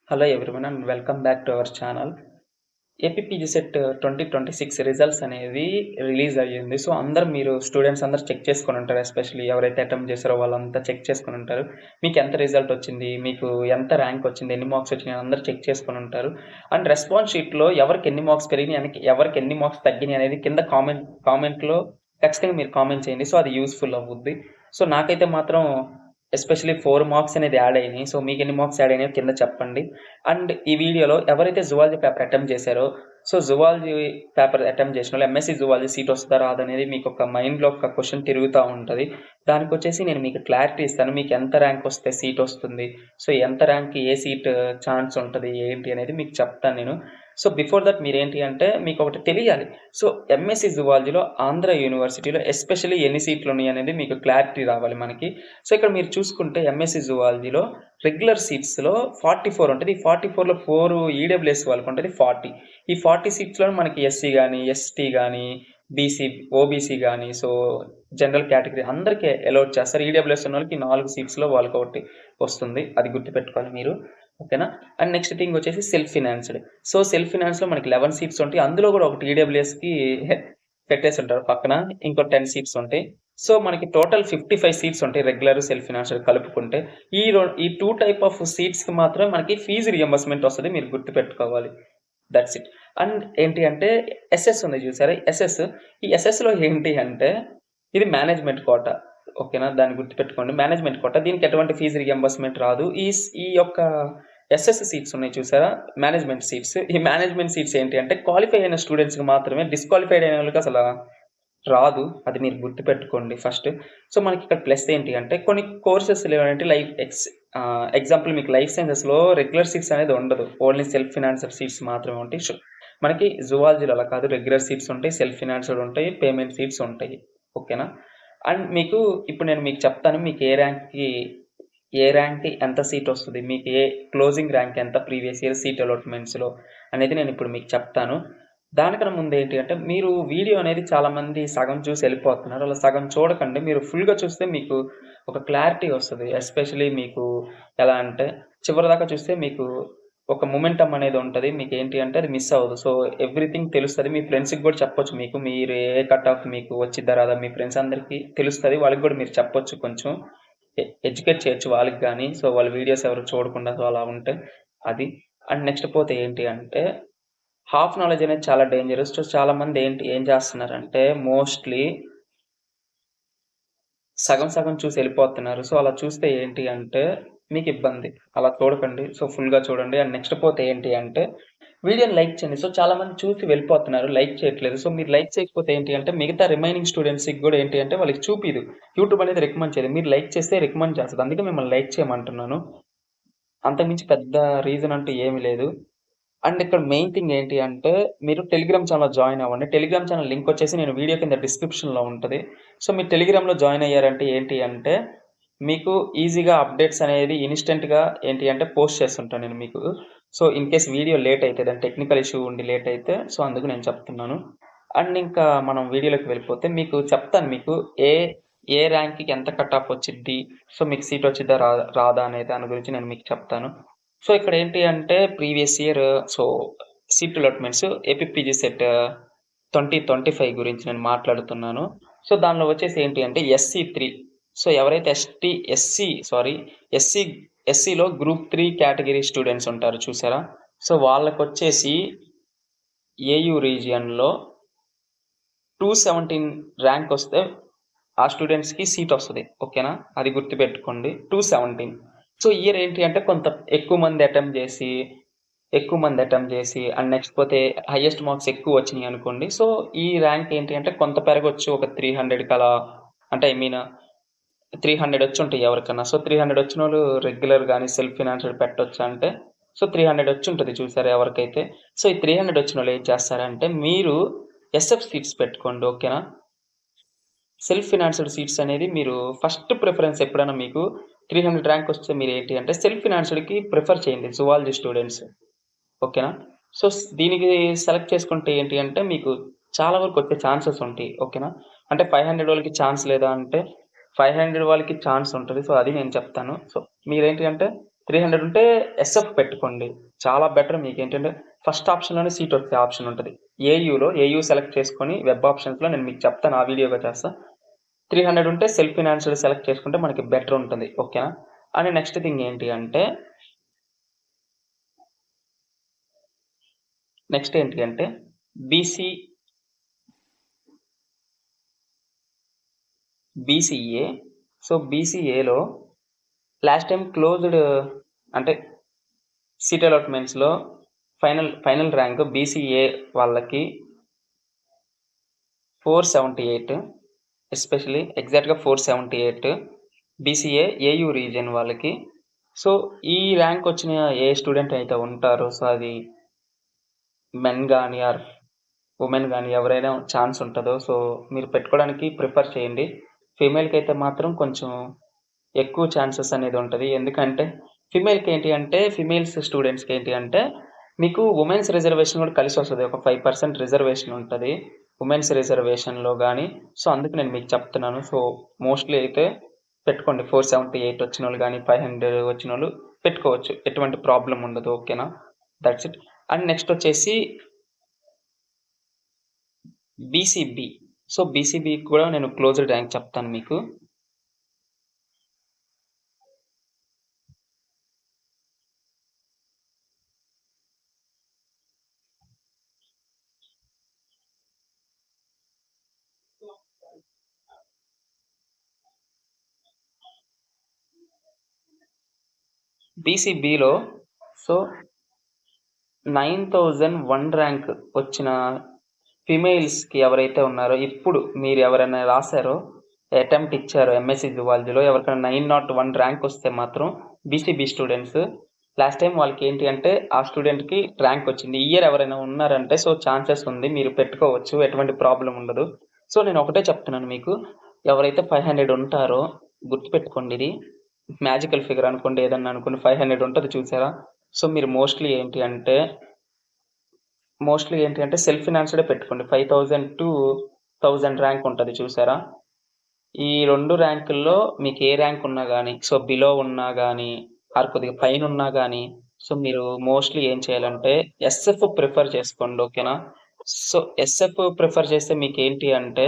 Hello everyone and welcome back to our channel. APPG set 2026 results అనేవి release అయ్యింది. So, మీరు students అందరూ check చేసుకొని ఉంటారు. ఎస్పెషల్లీ ఎవరైతే అటెంప్ట్ చేశారో వాళ్ళంతా చెక్ చేసుకొని ఉంటారు. మీకు ఎంత రిజల్ట్ వచ్చింది, మీకు ఎంత ర్యాంక్ వచ్చింది, ఎన్ని మార్క్స్ వచ్చినాయి అందరూ చెక్ చేసుకొని ఉంటారు. అండ్ రెస్పాన్స్ షీట్‌లో ఎవరికి ఎన్ని మార్క్స్ పెరిగినాయి, ఎవరికి ఎన్ని మార్క్స్ తగ్గినాయి అనేది కింద కామెంట్‌లో ఖచ్చితంగా మీరు కామెంట్ చేయండి. సో, అది యూజ్‌ఫుల్ అవుద్ది. సో, నాకైతే మాత్రం ఎస్పెషల్లీ 4 మార్క్స్ అనేది యాడ్ అయినాయి. సో, మీకెన్ని మార్క్స్ యాడ్ అయినాయో కింద చెప్పండి. అండ్ ఈ వీడియోలో ఎవరైతే జువాలజీ పేపర్ అటెంప్ట్ చేశారో, సో, జువాలజీ పేపర్ అటెంప్ట్ చేసినోళ్ళు ఎంఎస్సీ జువాలజీ సీట్ వస్తదా రాదా అనేది మీకు ఒక మైండ్‌లో ఒక క్వెషన్ తిరుగుతా ఉంటది. దానికొచ్చేసి నేను మీకు క్లారిటీ ఇస్తాను. మీకు ఎంత ర్యాంక్ వస్తే సీట్ వస్తుంది. సో, ఎంత ర్యాంక్‌కి ఏ సీట్ ఛాన్స్ ఉంటది, ఏంటి అనేది మీకు చెప్తాను నేను. సో, బిఫోర్ దట్ మీరేంటి అంటే మీకొకటి తెలియాలి. సో, ఎంఎస్సీ జువాలజీలో ఆంధ్ర యూనివర్సిటీలో ఎస్పెషల్లీ ఎన్ని సీట్లున్నాయి అనేది మీకు క్లారిటీ రావాలి మనకి. సో, ఇక్కడ మీరు చూసుకుంటే ఎంఎస్సీ జువాలజీలో రెగ్యులర్ సీట్స్‌లో 44 ఉంటది. ఈ 44లో 4 ఈడబ్ల్యూఎస్ వాళ్ళకుంటది 40. ఈ 40 సీట్స్‌లో మనకి ఎస్సీ గాని, ఎస్టీ గాని, బీసీ, ఓబీసీ గాని, సో, జనరల్ కేటగిరీ అందరికి అలౌట్ చేస్తారు. ఈడబ్ల్యూఎస్ ఉన్నోళ్ళకి 4 సీట్స్‌లో వాళ్ళకొకటి వస్తుంది. అది గుర్తుపెట్టుకోవాలి మీరు. ఓకేనా? అండ్ నెక్స్ట్ థింగ్ వచ్చేసి సెల్ఫ్ ఫినాన్స్‌డ్. సో, సెల్ఫ్ ఫినాన్స్‌లో మనకి 11 సీట్స్ ఉంటాయి. అందులో కూడా ఒకటి ఈడబ్ల్యూఎస్‌కి పెట్టేసుంటారు పక్కన. ఇంకో 10 సీట్స్ ఉంటాయి. సో, మనకి టోటల్ 55 సీట్స్ ఉంటాయి రెగ్యులర్, సెల్ఫ్ ఫినాన్షియల్ కలుపుకుంటే. ఈ 2 టైప్ ఆఫ్ సీట్స్‌కి మాత్రమే మనకి ఫీజు రియంబర్స్‌మెంట్ వస్తది. మీరు గుర్తుపెట్టుకోవాలి. That's it. అండ్ ఏంటి అంటే ఎస్ఎస్ ఉంది చూసారా? ఎస్ఎస్. ఈ ఎస్ఎస్‌లో ఏంటి అంటే ఇది మేనేజ్మెంట్ కోటా. ఓకేనా? దాన్ని గుర్తుపెట్టుకోండి. Management quota. దీనికి ఎటువంటి ఫీజు రియంబర్స్‌మెంట్ రాదు. ఈ యొక్క ఎస్ఎస్ సీట్స్ ఉన్నాయి చూసారా? Management seats. ఈ మేనేజ్మెంట్ సీట్స్ ఏంటి అంటే క్వాలిఫై అయిన స్టూడెంట్స్‌కి మాత్రమే. డిస్‌క్వాలిఫైడ్ అయిన వాళ్ళకి అసల రాదు. అది మీరు గుర్తుపెట్టుకోండి ఫస్ట్. సో, మనకిక్కడ ప్లస్ ఏంటి అంటే కొన్ని కోర్సెస్ లేవంటే ఎగ్జాంపుల్ మీకు లైఫ్ సైన్సెస్‌లో రెగ్యులర్ సీట్స్ అనేది ఉండదు. ఓన్లీ సెల్ఫ్ ఫినాన్స్డ్ సీట్స్ మాత్రమే ఉంటాయి. మనకి జువాలజీలో అలా కాదు. రెగ్యులర్ సీట్స్ ఉంటాయి, సెల్ఫ్ ఫినాన్స్డ్ ఉంటాయి, పేమెంట్ సీట్స్ ఉంటాయి. ఓకేనా? అండ్ ఇప్పుడు నేను మీకు చెప్తాను. మీకు ఏ ర్యాంక్‌కి ఎంత సీట్ వస్తది, మీకు ఏ క్లోజింగ్ ర్యాంక్ ఎంత ప్రీవియస్ ఇయర్ సీట్ అలాట్‌మెంట్స్‌లో అనేది నేను ఇప్పుడు మీకు చెప్తాను. దానికన్నా ముందు ఏంటి అంటే మీరు వీడియో అనేది చాలామంది సగం చూసి వెళ్ళిపోతున్నారు. అలా సగం చూడకండి. మీరు ఫుల్‌గా చూస్తే మీకు ఒక క్లారిటీ వస్తది. ఎస్పెషల్లీ మీకు ఎలా అంటే చివరిదాకా చూస్తే మీకు ఒక మొమెంటమ్ అనేది ఉంటది. మీకేంటి అంటే అది మిస్ అవ్వదు. సో, ఎవ్రీథింగ్ తెలుస్తది. మీ ఫ్రెండ్స్‌కి కూడా చెప్పొచ్చు మీకు. మీరు ఏ కట్ ఆఫ్ మీకు వచ్చిద్దా రాదా మీ ఫ్రెండ్స్ అందరికీ తెలుస్తది. వాళ్ళకి కూడా మీరు చెప్పొచ్చు కొంచెం. ఎడ్యుకేట్ చేయొచ్చు వాళ్ళకి గాని. సో, వాళ్ళ వీడియోస్ ఎవరు చూడకుండా సో, అలా ఉంటే అది. అండ్ నెక్స్ట్ పోతే ఏంటి అంటే హాఫ్ నాలెడ్జ్ అనేది చాలా డేంజరస్. సో, చాలామంది ఏం చేస్తున్నారంటే మోస్ట్‌లీ సగం సగం చూసి ఎళ్ళిపోతున్నారు. సో, అలా చూస్తే ఏంటి అంటే మీకిబ్బంది. అలా చూడకండి. సో, ఫుల్‌గా చూడండి. అండ్ నెక్స్ట్ పోతే ఏంటి అంటే వీడియోని లైక్ చేయండి. సో, చాలామంది చూసి వెళ్ళిపోతున్నారు. లైక్ చేయట్లేదు. సో, మీరు లైక్ చేయకపోతే ఏంటి అంటే మిగతా రిమైనింగ్ స్టూడెంట్స్‌కి గూడా ఏంటి అంటే వాళ్ళకి చూపీదు. యూట్యూబ్ అనేది రికమెండ్ చేయదు. మీరు లైక్ చేస్తే రికమెండ్ చేస్తది. అందుకే మిమ్మల్ని లైక్ చేయమంటున్నాను. అంతకుమించి పెద్ద రీజన్ అంటూ ఏమి లేదు. అండ్ ఇక్కడ మెయిన్ థింగ్ ఏంటి అంటే, మీరు టెలిగ్రామ్ ఛానెల్‌లో జాయిన్ అవ్వండి. టెలిగ్రామ్ ఛానెల్ లింక్ వచ్చేసి నేను వీడియో కింద డిస్క్రిప్షన్‌లో ఉంటది. సో, మీరు టెలిగ్రామ్‌లో జాయిన్ అయ్యారంటే ఏంటి అంటే, మీకు ఈజీగా అప్డేట్స్ అనేది ఇన్‌స్టంట్‌గా ఏంటి అంటే పోస్ట్ చేస్తుంటాను నేను మీకు. So, in case video late అయితే దాని టెక్నికల్ ఇష్యూ ఉండి లేట్ అయితే సో, అందుకు నేను చెప్తున్నాను. అండ్ ఇంకా మనం వీడియోలోకి వెళ్ళిపోతే మీకు చెప్తాను మీకు ఏ ఏ ర్యాంక్‌కి ఎంత కట్ ఆఫ్ వచ్చిద్ది. సో, మీకు సీట్ వచ్చిద్దా రాదా అనే దాని గురించి నేను మీకు చెప్తాను. సో, ఇక్కడేంటి అంటే previous year so, seat allotments APPG set 2025 గురించి నేను మాట్లాడుతున్నాను. సో, దానిలో వచ్చేసి ఏంటి అంటే ఎస్సీ3 సో, ఎవరైతే ఎస్సీ ఎస్సీలో గ్రూప్ 3 కేటగిరీ స్టూడెంట్స్ ఉంటారు చూసారా? సో, వాళ్ళకొచ్చేసి ఏయూ రీజియన్‌లో 217 ర్యాంక్ వస్తే ఆ స్టూడెంట్స్‌కి సీట్ వస్తది. ఓకేనా? అది గుర్తుపెట్టుకోండి. 217 సో, ఇయర్ ఏంటి అంటే కొంత ఎక్కువ మంది అటెంప్ట్ చేసి అండ్ నెక్స్ట్ పోతే హైయెస్ట్ మార్క్స్ ఎక్కువ వచ్చినాయి అనుకోండి. సో, ఈ ర్యాంక్ ఏంటి అంటే కొంత పెరగొచ్చు. ఒక 300కి అలా అంటే 300 వచ్చుంటాయి ఎవరికన్నా. సో, 300 వచ్చినోళ్ళు రెగ్యులర్ గాని, సెల్ఫ్ ఫినాన్షియల్ పెట్టొచ్చా అంటే, సో, 300 వచ్చుంటది చూసారా ఎవరికైతే. సో, ఈ 300 వచ్చినోళ్ళు ఏం చేస్తారంటే మీరు ఎస్ఎఫ్ సీట్స్ పెట్టుకోండి. ఓకేనా? సెల్ఫ్ ఫినాన్స్డ్ సీట్స్ అనేది మీరు ఫస్ట్ ప్రిఫరెన్స్ ఎప్పుడైనా మీకు 300 ర్యాంక్ వస్తే మీరేంటి అంటే సెల్ఫ్ ఫినాన్స్డ్‌కి ప్రిఫర్ చేయండి జువాలజీ స్టూడెంట్స్. ఓకేనా? సో, దీనికి సెలెక్ట్ చేసుకుంటే ఏంటి అంటే మీకు చాలా వరకు వచ్చే ఛాన్సెస్ ఉంటాయి. ఓకేనా? అంటే 500 వాళ్ళకి ఛాన్స్ లేదా అంటే 500 వాళ్ళకి ఛాన్స్ ఉంటది. సో, అది నేను చెప్తాను. సో, మీరేంటి అంటే 300 ఉంటే ఎస్ఎఫ్ పెట్టుకోండి. చాలా బెటర్. మీకేంటంటే ఫస్ట్ ఆప్షన్‌లోనే సీట్ వచ్చే ఆప్షన్ ఉంటది. ఏయూ సెలెక్ట్ చేసుకొని వెబ్ ఆప్షన్స్‌లో నేను మీకు చెప్తాను. ఆ వీడియోగా చేస్తా. 300 ఉంటే సెల్ఫ్ ఫైనాన్స్‌డ్ సెలెక్ట్ చేసుకుంటే మనకి బెటర్ ఉంటుంది. ఓకేనా? అండ్ నెక్స్ట్ థింగ్ ఏంటి అంటే బీసీ బీసీఏ. సో, బీసీఏలో లాస్ట్ టైమ్ క్లోజ్డ్ అంటే సీట్ అలాట్మెంట్స్‌లో ఫైనల్ ర్యాంక్ బీసీఏ వాళ్ళకి 478, ఎస్పెషల్లీ ఎగ్జాక్ట్‌గా 478 బీసీఏ ఏయూ రీజియన్ వాళ్ళకి. సో, ఈ ర్యాంక్ వచ్చిన ఏ స్టూడెంట్ అయితే ఉంటారో సో, అది మెన్ గాని ఆర్ ఉమెన్ గాని ఎవరైనా ఛాన్స్ ఉంటదో సో, మీరు పెట్టుకోవడానికి ప్రిఫర్ చేయండి. ఫీమేల్‌కి అయితే మాత్రం కొంచెం ఎక్కువ ఛాన్సెస్ అనేది ఉంటది. ఎందుకంటే ఫీమేల్స్ స్టూడెంట్స్‌కి ఏంటి అంటే మీకు వుమెన్స్ రిజర్వేషన్ కూడా కలిసొస్తది. ఒక 5% రిజర్వేషన్ ఉంటది. వుమెన్స్ రిజర్వేషన్‌లో గాని. సో, అందుకు నేను మీకు చెప్తున్నాను. సో, మోస్ట్‌లీ అయితే పెట్టుకోండి. 478 వచ్చినోళ్ళు గాని, 500 వచ్చినోళ్ళు పెట్టుకోవచ్చు. ఎటువంటి ప్రాబ్లమ్ ఉండదు. ఓకేనా? That's it. అండ్ నెక్స్ట్ వచ్చేసి బీసీబీ. సో, బీసీబీకి కూడా నేను క్లోజ్డ్ ర్యాంక్ చెప్తాను మీకు. బీసీబీలో సో 9001 ర్యాంక్ వచ్చిన ఫీమేల్స్‌కి ఎవరైతే ఉన్నారో ఇప్పుడు మీరు ఎవరైనా రాసారో, అటెంప్ట్ ఇచ్చారో ఎంఎస్సీ జువాలజీలో ఎవరికైనా 901 ర్యాంక్ వస్తే మాత్రం బీసీబీ స్టూడెంట్స్ లాస్ట్ టైం వాళ్ళకి ఏంటి అంటే ఆ స్టూడెంట్‌కి ర్యాంక్ వచ్చింది. ఈ ఇయర్ ఎవరైనా ఉన్నారంటే సో ఛాన్సెస్ ఉంది. మీరు పెట్టుకోవచ్చు. ఎటువంటి ప్రాబ్లమ్ ఉండదు. సో నేను ఒకటే చెప్తున్నాను మీకు. ఎవరైతే 500 ఉంటారో గుర్తుపెట్టుకోండి ఇది. మ్యాజికల్ ఫిగర్ అనుకోండి, ఏదన్నా అనుకోండి. 500 ఉంటది చూసారా? సో మీరు మోస్ట్‌లీ ఏంటి అంటే సెల్ఫ్ ఫైనాన్స్‌డే పెట్టుకోండి. 5000 టు 1000 ర్యాంక్ ఉంటది చూసారా? ఈ 2 ర్యాంకుల్లో మీకు ఏ ర్యాంక్ ఉన్నా గాని, సో బిలో ఉన్నా గాని, ఆర్ కొద్దిగా పైన ఉన్నా గాని, సో మీరు మోస్ట్‌లీ ఏం చేయాలంటే ఎస్ఎఫ్ ప్రిఫర్ చేసుకోండి. ఓకేనా? సో ఎస్ఎఫ్ ప్రిఫర్ చేస్తే మీకేంటి అంటే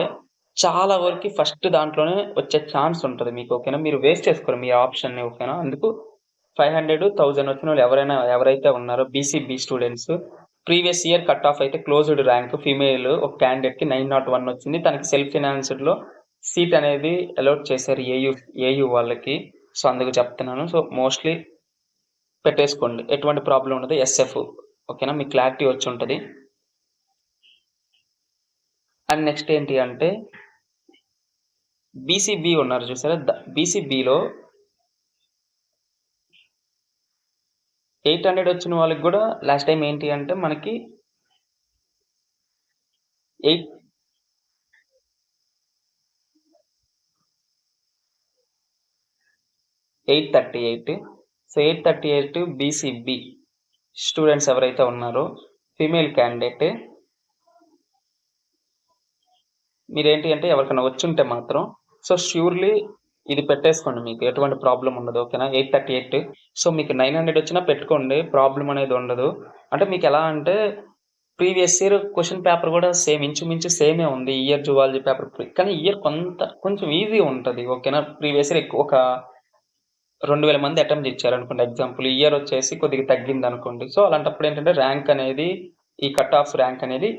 చాలా వరకి ఫస్ట్ దాంట్లోనే వచ్చే ఛాన్స్ ఉంటది మీకు. ఓకేనా? మీరు వేస్ట్ చేసుకోరు మీ ఆప్షన్‌ని. ఓకేనా? అందుకు 500, 1000 వచ్చినోళ్ళు ఎవరైతే ఉన్నారో BCB students previous year cut off అయితే క్లోజ్డ్ ర్యాంక్ ఫీమేల్ ఒక క్యాండిడేట్‌కి 901 వచ్చింది. తనకి సెల్ఫ్ ఫైనాన్స్డ్‌లో సీట్ అనేది అలాట్ చేశారు ఏయూ వాళ్ళకి. సో అందుకు చెప్తున్నాను. సో మోస్ట్‌లీ పెట్టేసుకోండి. ఎటువంటి ప్రాబ్లమ్ ఉండదు. ఎస్ఎఫ్ ఓకేనా? మీకు క్లారిటీ వచ్చి ఉంటది. అండ్ నెక్స్ట్ ఏంటి అంటే బీసీబీ ఉన్నారు చూసారా? బీసీబీలో 800 వచ్చిన వాళ్ళకి కూడా లాస్ట్ టైం ఏంటి అంటే మనకి 8 838. సో 838 బీసీబీ స్టూడెంట్స్ ఎవరైతే ఉన్నారో ఫీమేల్ క్యాండిడేట్ మీరేంటి అంటే ఎవరికైనా వచ్చుంటే మాత్రం సో ష్యూర్లీ ఇది పెట్టేసుకోండి. మీకు ఎటువంటి ప్రాబ్లం ఉండదు. ఓకేనా? 838. సో మీకు 900 వచ్చినా పెట్టుకోండి. ప్రాబ్లం అనేది ఉండదు. అంటే మీకు ఎలా అంటే ప్రీవియస్ ఇయర్ క్వెషన్ పేపర్ కూడా ఇంచుమించు సేమే ఉంది. ఈ ఇయర్ జువాలజీ పేపర్ కానీ ఈ ఇయర్ కొంచెం ఈజీ ఉంటది. ఓకేనా? ప్రీవియస్ ఇయర్ ఒక 2000 మంది అటెంప్ట్ ఇచ్చారనుకోండి ఎగ్జాంపుల్. ఈ ఇయర్ వచ్చేసి కొద్దిగా తగ్గిందనుకోండి. సో అలాంటప్పుడు ఏంటంటే ర్యాంక్ అనేది ఈ కట్ ఆఫ్ ర్యాంక్ అనేది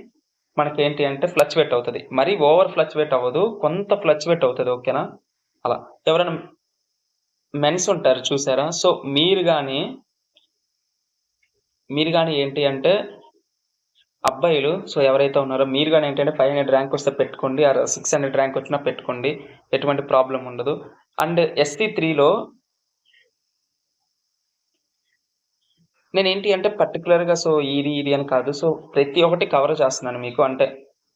మనకేంటి అంటే ఫ్లక్చువేట్ అవుతది. మరీ ఓవర్ ఫ్లక్చువేట్ అవ్వదు. కొంత ఫ్లక్చువేట్ అవుతది. ఓకేనా? అలా. ఎవరైనా మెన్స్ ఉంటారు చూసారా? సో మీరు గాని ఏంటి అంటే అబ్బాయిలు సో ఎవరైతే ఉన్నారో మీరు గాని ఏంటంటే 500 ర్యాంక్ వస్తే పెట్టుకోండి. ఆర్ 600 ర్యాంక్ వచ్చినా పెట్టుకోండి. ఎటువంటి ప్రాబ్లం ఉండదు. అండ్ SC3లో నేనేంటి అంటే పర్టిక్యులర్‌గా సో ఇది అని కాదు. సో ప్రతి ఒక్కటి కవర్ చేస్తున్నాను మీకు. అంటే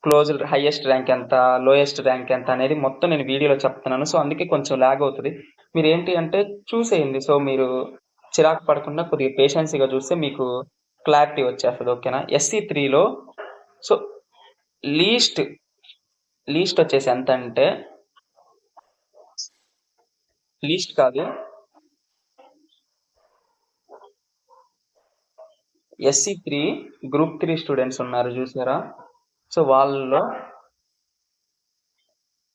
క్లోజ్డ్ హైయెస్ట్ ర్యాంక్ ఎంత, లోయెస్ట్ ర్యాంక్ ఎంత అనేది మొత్తం నేను వీడియోలో చెప్తున్నాను. సో అందుకే కొంచెం లాగ్ అవుతది. మీరేంటి అంటే చూసేయండి. సో మీరు చిరాకు పడకుండా కొద్దిగా పేషెన్సీగా చూస్తే మీకు క్లారిటీ వచ్చేస్తది. ఓకేనా? SC3లో సో లీస్ట్ వచ్చేసి ఎంతంటే లీస్ట్ కాదు. SC3 గ్రూప్ 3 స్టూడెంట్స్ ఉన్నారు చూసారా? సో వాళ్ళలో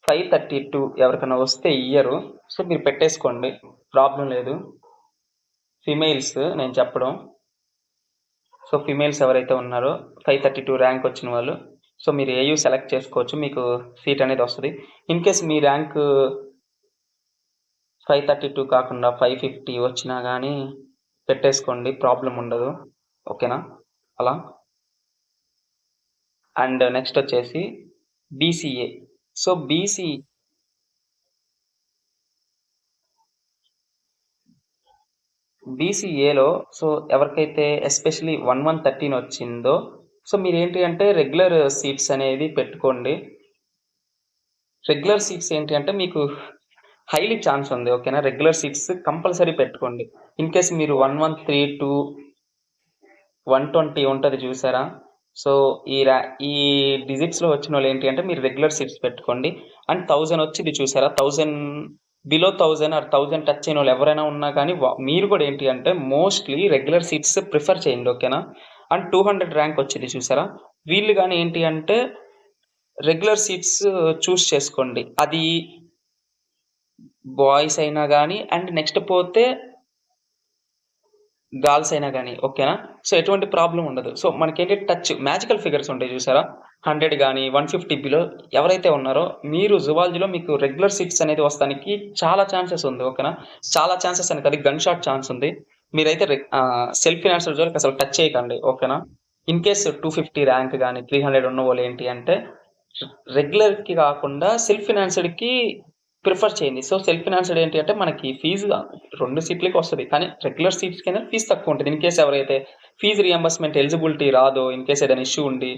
532 ఎవరికైనా వస్తే ఇయ్యరు. సో మీరు పెట్టేసుకోండి, ప్రాబ్లం లేదు. ఫిమేల్స్ నేను చెప్పడం. సో ఫిమేల్స్ ఎవరైతే ఉన్నారో 532 ర్యాంక్ వచ్చిన వాళ్ళు, సో మీరు ఏయూ సెలెక్ట్ చేసుకోవచ్చు, మీకు సీట్ అనేది వస్తుంది. ఇన్ కేస్ మీ ర్యాంక్ 532 కాకుండా 550 వచ్చినా కానీ పెట్టేసుకోండి, ప్రాబ్లం ఉండదు. ఓకేనా? అలా. అండ్ నెక్స్ట్ వచ్చేసి BCA. సో BCAలో సో ఎవరికైతే ఎస్పెషలీ 1113 వచ్చిందో, సో మీరు ఏంటి అంటే రెగ్యులర్ సీట్స్ అనేది పెట్టుకోండి. రెగ్యులర్ సీట్స్ ఏంటి అంటే మీకు హైలీ ఛాన్స్ ఉంది. ఓకేనా? రెగ్యులర్ సీట్స్ కంపల్సరీ పెట్టుకోండి. ఇన్ కేస్ మీరు 1132 120 ఉంటుంది చూసారా? సో ఈ డిజిట్స్లో వచ్చిన వాళ్ళు ఏంటి అంటే మీరు రెగ్యులర్ సీట్స్ పెట్టుకోండి. అండ్ 1000 వచ్చింది చూసారా? 1000 బిలో 1000 ఆర్ 1000 టచ్ అయిన వాళ్ళు ఎవరైనా ఉన్నా కానీ మీరు కూడా ఏంటి అంటే మోస్ట్లీ రెగ్యులర్ సీట్స్ ప్రిఫర్ చేయండి. ఓకేనా? అండ్ 200 ర్యాంక్ వచ్చింది చూసారా? వీళ్ళు కానీ ఏంటి అంటే రెగ్యులర్ సీట్స్ చూస్ చేసుకోండి. అది బాయ్స్ అయినా కానీ అండ్ నెక్స్ట్ పోతే గర్ల్స్ అయినా కానీ. ఓకేనా? సో ఎటువంటి ప్రాబ్లం ఉండదు. సో మనకేంటి టచ్ మ్యాజికల్ ఫిగర్స్ ఉంటాయి చూసారా? 100 కానీ 150 బిలో ఎవరైతే ఉన్నారో మీరు జువాలజీలో మీకు రెగ్యులర్ సీట్స్ అనేది వస్తానికి చాలా ఛాన్సెస్ ఉంది. ఓకేనా? చాలా ఛాన్సెస్ అనేది అది గన్ షాట్ ఛాన్స్ ఉంది. మీరైతే సెల్ఫ్ ఫినాన్షియల్ జోలికి అసలు టచ్ చేయకండి. ఓకేనా? ఇన్ కేస్ 250 ర్యాంక్ కానీ 300 ఉన్న వాళ్ళు ఏంటి అంటే రెగ్యులర్కి కాకుండా సెల్ఫ్ ఫినాన్స్డ్కి ప్రిఫర్ చేయండి. సో సెల్ఫ్ ఫినాన్స్డ్ ఏంటి అంటే మనకి ఫీజు 2 సీట్లకి వస్తుంది, కానీ రెగ్యులర్ సీట్స్ కింద ఫీజు తక్కువ ఉంటుంది. ఇన్ కేసు ఎవరైతే ఫీజు రియంబర్స్మెంట్ ఎలిజిబిలిటీ రాదో, ఇన్ కేసు ఏదైనా ఇష్యూ ఉండి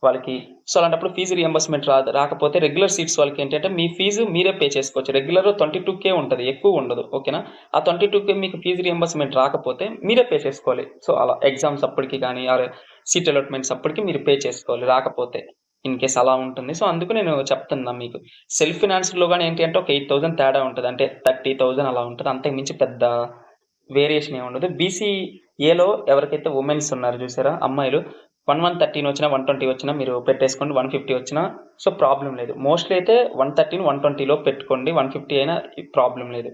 వాళ్ళకి, సో అలాంటప్పుడు ఫీజు రియంబర్స్మెంట్ రాకపోతే రెగ్యులర్ సీట్స్ వాళ్ళకి ఏంటంటే మీ ఫీజు మీరే పే చేసుకోవచ్చు. రెగ్యులర్ 22K ఉంటుంది, ఎక్కువ ఉండదు. ఓకేనా? ఆ 22K మీకు ఫీజు రియంబర్స్మెంట్ రాకపోతే మీరే పే చేసుకోవాలి. సో అలా ఎగ్జామ్స్ అప్పటికి కానీ ఆర్ సీట్ అలాట్మెంట్స్ అప్పటికి మీరు పే చేసుకోవాలి రాకపోతే, ఇన్ కేస్ అలా ఉంటుంది. సో అందుకు నేను చెప్తున్నా మీకు సెల్ఫ్ ఫినాన్స్లో కానీ ఏంటి అంటే ఒక 8000 తేడా ఉంటుంది, అంటే 30,000 అలా ఉంటుంది. అంతకు మించి పెద్ద వేరియేషన్ ఏమి ఉండదు. BCAలో ఎవరికైతే ఉమెన్స్ ఉన్నారు చూసారా, అమ్మాయిలు 1113 వచ్చినా 120 వచ్చినా మీరు పెట్టేసుకోండి, 150 వచ్చినా సో ప్రాబ్లం లేదు. మోస్ట్లీ అయితే 113 120లో పెట్టుకోండి, 150 అయినా ప్రాబ్లం లేదు.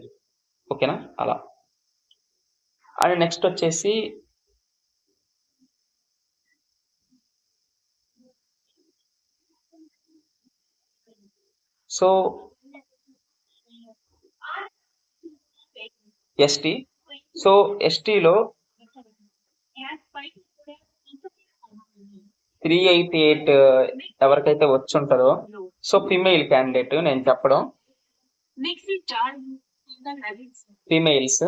ఓకేనా? అలా. అండ్ నెక్స్ట్ వచ్చేసి సో ST. సో STలో 388 ఎవరికైతే వచ్చి ఉంటుందో, సో ఫిమేల్ క్యాండిడేట్ నేను చెప్పడం, ఫిమేల్స్.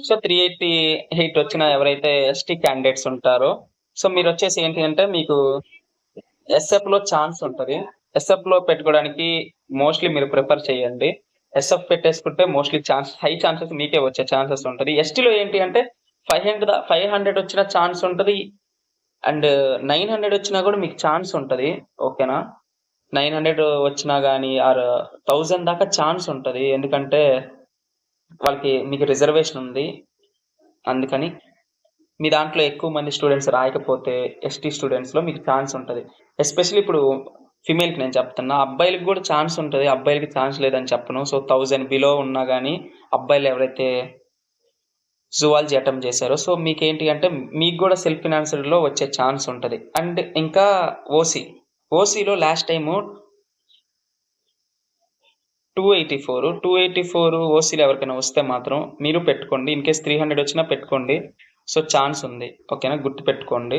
సో 388 వచ్చిన ఎవరైతే ST క్యాండిడేట్స్ ఉంటారో, సో మీరు వచ్చేసి ఏంటి అంటే మీకు SF లో ఛాన్స్ ఉంటుంది. SF లో పెట్టుకోవడానికి మోస్ట్లీ మీరు ప్రిఫర్ చేయండి. SF పెట్టేసుకుంటే మోస్ట్లీ హై ఛాన్సెస్ మీకే వచ్చే ఛాన్సెస్ ఉంటుంది. STలో ఏంటి అంటే 500 వచ్చిన ఛాన్స్ ఉంటుంది అండ్ 900 వచ్చినా కూడా మీకు ఛాన్స్ ఉంటుంది. ఓకేనా? 900 వచ్చినా కానీ ఆర్ 1000 దాకా ఛాన్స్ ఉంటుంది, ఎందుకంటే మీకు రిజర్వేషన్ ఉంది. అందుకని మీ దాంట్లో ఎక్కువ మంది స్టూడెంట్స్ రాయకపోతే ST స్టూడెంట్స్లో మీకు ఛాన్స్ ఉంటుంది. ఎస్పెషల్లీ ఇప్పుడు ఫిమేల్కి నేను చెప్తున్నా, అబ్బాయిలకు కూడా ఛాన్స్ ఉంటుంది, అబ్బాయిలకి ఛాన్స్ లేదని చెప్పను. సో 1000 బిలో ఉన్నా కానీ అబ్బాయిలు ఎవరైతే జువాలజీ అటెంప్ట్ చేశారో, సో మీకేంటి అంటే మీకు కూడా సెల్ఫ్ ఫినాన్స్డ్లో వచ్చే ఛాన్స్ ఉంటుంది. అండ్ ఇంకా ఓసీలో లాస్ట్ టైము 284 ఓసీలో ఎవరికైనా వస్తే మాత్రం మీరు పెట్టుకోండి. ఇన్ కేస్ 300 వచ్చినా పెట్టుకోండి, సో ఛాన్స్ ఉంది. ఓకేనా? గుర్తు పెట్టుకోండి,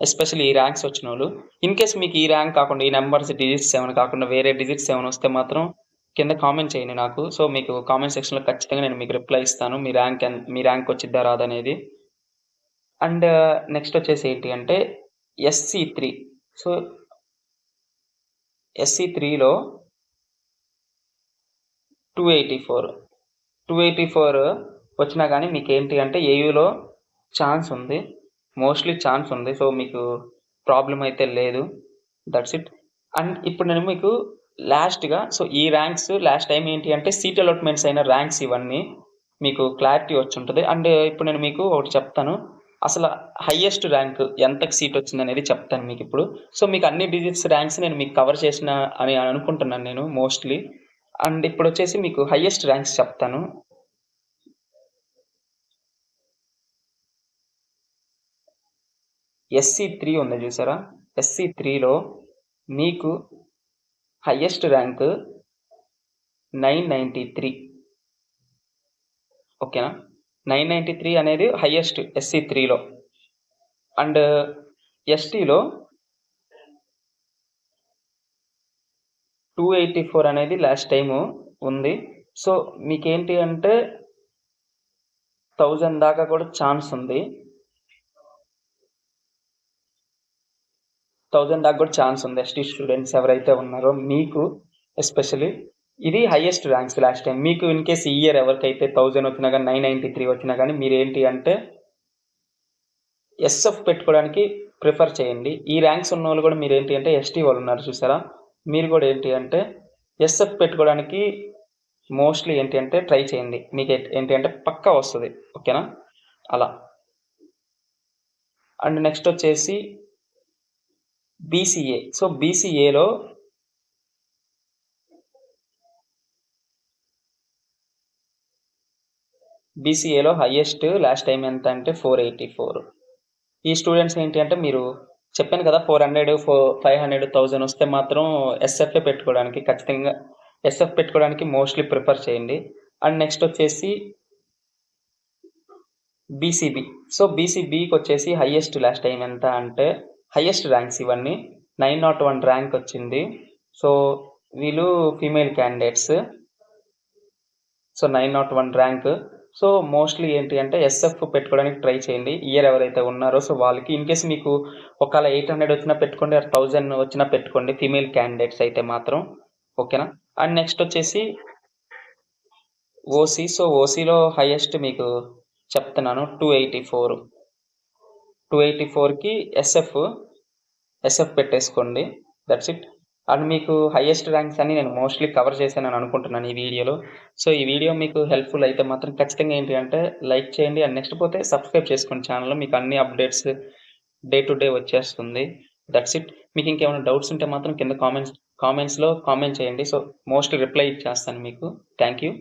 ఎస్పెషల్లీ ఈ ర్యాంక్స్ వచ్చిన వాళ్ళు. ఇన్ కేస్ మీకు ఈ ర్యాంక్ కాకుండా ఈ నెంబర్స్ డిజిట్స్ ఏమైనా కాకుండా వేరే డిజిట్స్ ఏమైనా వస్తే మాత్రం కింద కామెంట్ చేయండి నాకు. సో మీకు కామెంట్ సెక్షన్లో ఖచ్చితంగా నేను మీకు రిప్లై ఇస్తాను, మీ ర్యాంక్ వచ్చిద్దా రాదనేది. అండ్ నెక్స్ట్ వచ్చేసి ఏంటి అంటే SC3. సో SC3లో 284 వచ్చినా కానీ మీకు ఏంటి అంటే ఏయూలో ఛాన్స్ ఉంది, మోస్ట్లీ ఛాన్స్ ఉంది. సో మీకు ప్రాబ్లం అయితే లేదు. That's it. అండ్ ఇప్పుడు నేను మీకు లాస్ట్గా, సో ఈ ర్యాంక్స్ లాస్ట్ టైం ఏంటి అంటే సీట్ అలాట్మెంట్స్ అయిన ర్యాంక్స్ ఇవన్నీ మీకు క్లారిటీ వచ్చి ఉంటుంది. అండ్ ఇప్పుడు నేను మీకు ఒకటి చెప్తాను, అసలు హైయెస్ట్ ర్యాంక్ ఎంతకి సీట్ వచ్చిందనేది చెప్తాను మీకు ఇప్పుడు. సో మీకు అన్ని డిజిట్స్ ర్యాంక్స్ నేను మీకు కవర్ చేసిన అని అనుకుంటున్నాను నేను మోస్ట్లీ. అండ్ ఇప్పుడు వచ్చేసి మీకు హైయెస్ట్ ర్యాంక్స్ చెప్తాను. SC3 ఉంది చూసారా, SC3లో మీకు హైయెస్ట్ ర్యాంక్ 993. ఓకేనా, 993 అనేది హైయెస్ట్ SC3లో. అండ్ STలో 284 అనేది లాస్ట్ టైము ఉంది. సో మీకేంటి అంటే 1000 దాకా కూడా ఛాన్స్ ఉంది. 1000 దాకా కూడా ఛాన్స్ ఉంది. ST స్టూడెంట్స్ ఎవరైతే ఉన్నారో మీకు ఎస్పెషల్లీ ఇది హైయెస్ట్ ర్యాంక్స్ లాస్ట్ టైం. మీకు ఇన్ కేస్ ఈ ఇయర్ ఎవరికైతే 1000 వచ్చినా కానీ 993 వచ్చినా కానీ మీరు ఏంటి అంటే SF పెట్టుకోవడానికి ప్రిఫర్ చేయండి. ఈ ర్యాంక్స్ ఉన్న వాళ్ళు కూడా మీరు ఏంటి అంటే ST వాళ్ళు ఉన్నారు చూసారా, మీరు కూడా ఏంటి అంటే SF పెట్టుకోవడానికి మోస్ట్లీ ఏంటి అంటే ట్రై చేయండి. మీకు ఏంటి అంటే పక్కా వస్తుంది. ఓకేనా, అలా. అండ్ నెక్స్ట్ వచ్చేసి BCA. సో BCAలో హైయెస్ట్ లాస్ట్ టైం ఎంత అంటే 484. ఈ స్టూడెంట్స్ ఏంటి అంటే మీరు చెప్పాను కదా 400, 500, 1000 వస్తే మాత్రం SFఏ పెట్టుకోవడానికి ఖచ్చితంగా SF పెట్టుకోవడానికి మోస్ట్లీ ప్రిఫర్ చేయండి. అండ్ నెక్స్ట్ వచ్చేసి BCB. సో BCBకి వచ్చేసి హైయెస్ట్ లాస్ట్ టైం ఎంత అంటే హైయెస్ట్ ర్యాంక్స్ ఇవన్నీ 901 ర్యాంక్ వచ్చింది. సో వీళ్ళు female candidates. So 901 rank. So mostly ఏంటి అంటే SF పెట్టుకోవడానికి ట్రై చేయండి ఇయర్ ఎవరైతే ఉన్నారో. సో వాళ్ళకి ఇన్ కేస్ మీకు ఒకవేళ 800 వచ్చినా పెట్టుకోండి, 1000 వచ్చినా పెట్టుకోండి ఫీమేల్ క్యాండిడేట్స్ అయితే మాత్రం. ఓకేనా. అండ్ నెక్స్ట్ వచ్చేసి OC. సో OCలో హైయెస్ట్ మీకు చెప్తున్నాను 284కి SF పెట్టేసుకోండి. That's it. అండ్ మీకు హైయెస్ట్ ర్యాంక్స్ అని నేను మోస్ట్లీ కవర్ చేశానని అనుకుంటున్నాను ఈ వీడియోలో. సో ఈ వీడియో మీకు హెల్ప్ఫుల్ అయితే మాత్రం ఖచ్చితంగా ఏంటి అంటే లైక్ చేయండి. అండ్ నెక్స్ట్ పోతే సబ్స్క్రైబ్ చేసుకోండి ఛానల్లో, మీకు అన్ని అప్డేట్స్ డే టు డే వచ్చేస్తుంది. That's it. మీకు ఇంకేమైనా డౌట్స్ ఉంటే మాత్రం కింద కామెంట్స్లో కామెంట్ చేయండి. సో మోస్ట్లీ రిప్లై ఇచ్చేస్తాను మీకు. Thank you.